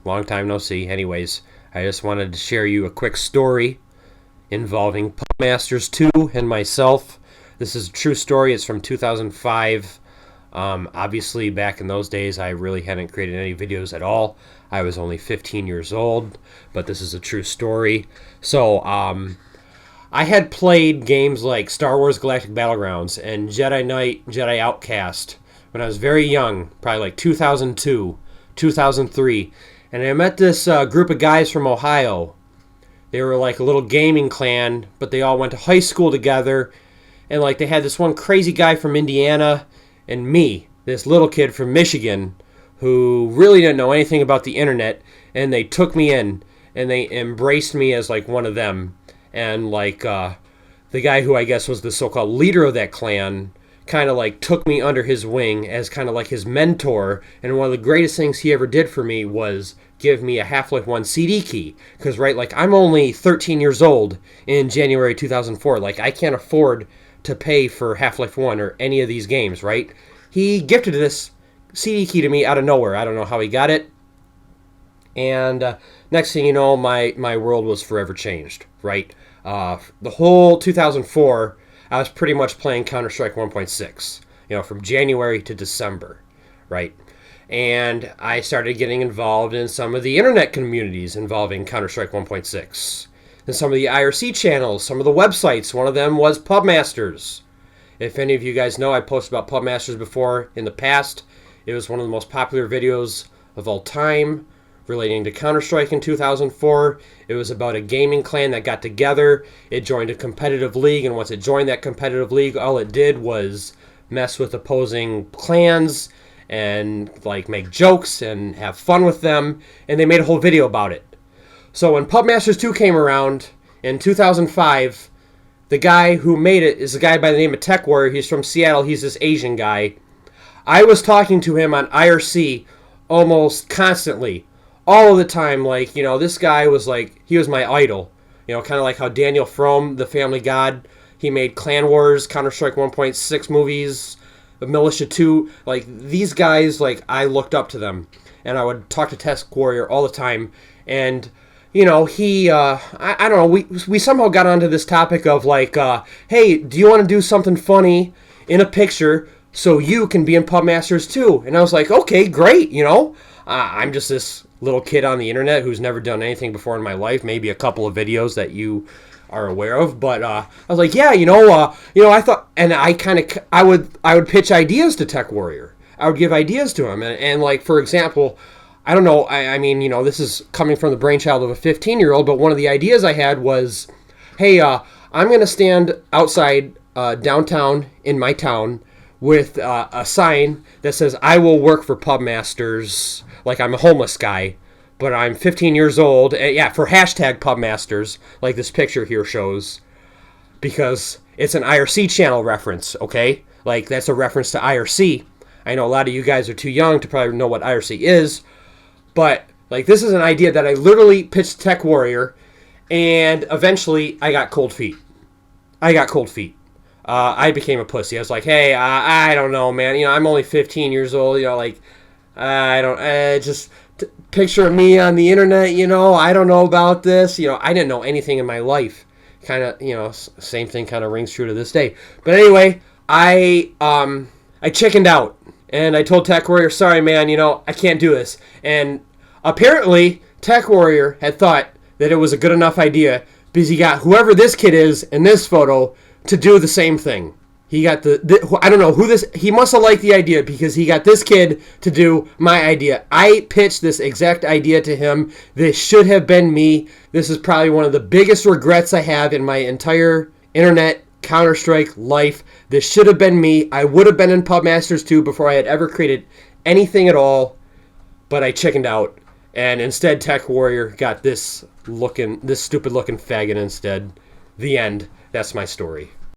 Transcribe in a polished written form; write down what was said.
Long time no see. Anyways, I just wanted to share you a quick story involving Pubmasters 2 and myself. This is a true story. It's from 2005. Obviously, back in those days, I really hadn't created any videos at all. I was only 15 years old, but this is a true story. So, I had played games like Star Wars Galactic Battlegrounds and Jedi Knight, Jedi Outcast when I was very young, probably like 2002, 2003. And I met this group of guys from Ohio. They were like a little gaming clan, but they all went to high school together. And like they had this one crazy guy from Indiana and me, this little kid from Michigan, who really didn't know anything about the internet. And they took me in and they embraced me as like one of them. And like the guy who I guess was the so-called leader of that clan kind of like took me under his wing as kind of like his mentor. And one of the greatest things he ever did for me was give me a Half-Life 1 CD key. Because, right, like I'm only 13 years old in January 2004. Like I can't afford to pay for Half-Life 1 or any of these games, right? He gifted this CD key to me out of nowhere. I don't know how he got it. And next thing you know, my world was forever changed, right? The whole 2004, I was pretty much playing Counter-Strike 1.6, from January to December, right? And I started getting involved in some of the internet communities involving Counter-Strike 1.6. And some of the IRC channels, some of the websites. One of them was Pubmasters. If any of you guys know, I posted about Pubmasters before in the past. It was one of the most popular videos of all time relating to Counter-Strike in 2004. It was about a gaming clan that got together. It joined a competitive league, and once it joined that competitive league, all it did was mess with opposing clans and like make jokes and have fun with them, and they made a whole video about it. So when Pubmasters 2 came around in 2005, the guy who made it is a guy by the name of Tech Warrior. He's from Seattle. He's this Asian guy. I was talking to him on IRC almost constantly, all of the time. Like, this guy was like, he was my idol. Kind of like how Daniel from The Family God, he made Clan Wars, Counter-Strike 1.6 movies, Militia 2. Like, these guys, like, I looked up to them. And I would talk to Tech Warrior all the time. And he, I don't know, we somehow got onto this topic of like, hey, do you want to do something funny in a picture so you can be in Pubmasters too? And I was like, okay, great, I'm just this little kid on the internet who's never done anything before in my life, maybe a couple of videos that you are aware of, but I was like, yeah, I thought, and I would pitch ideas to Tech Warrior. I would give ideas to him, and like, for example, I don't know, I mean, this is coming from the brainchild of a 15-year-old, but one of the ideas I had was, hey, I'm going to stand outside downtown in my town with a sign that says, I will work for Pubmasters, like I'm a homeless guy, but I'm 15 years old, for hashtag Pubmasters, like this picture here shows, because it's an IRC channel reference, okay? Like, that's a reference to IRC. I know a lot of you guys are too young to probably know what IRC is, but, like, this is an idea that I literally pitched Tech Warrior, and eventually I got cold feet. I became a pussy. I was like, hey, I don't know, man. I'm only 15 years old. I don't, just picture me on the internet, I don't know about this. I didn't know anything in my life. Kind of, same thing kind of rings true to this day. But anyway, I chickened out. And I told Tech Warrior, sorry, man, I can't do this. And apparently, Tech Warrior had thought that it was a good enough idea because he got whoever this kid is in this photo to do the same thing. He got I don't know who this, he must have liked the idea because he got this kid to do my idea. I pitched this exact idea to him. This should have been me. This is probably one of the biggest regrets I have in my entire internet Counter-Strike life. This should have been me. I would have been in Pubmasters 2 before I had ever created anything at all, but I chickened out, and instead Tech Warrior got this stupid looking faggot instead. The end. That's my story.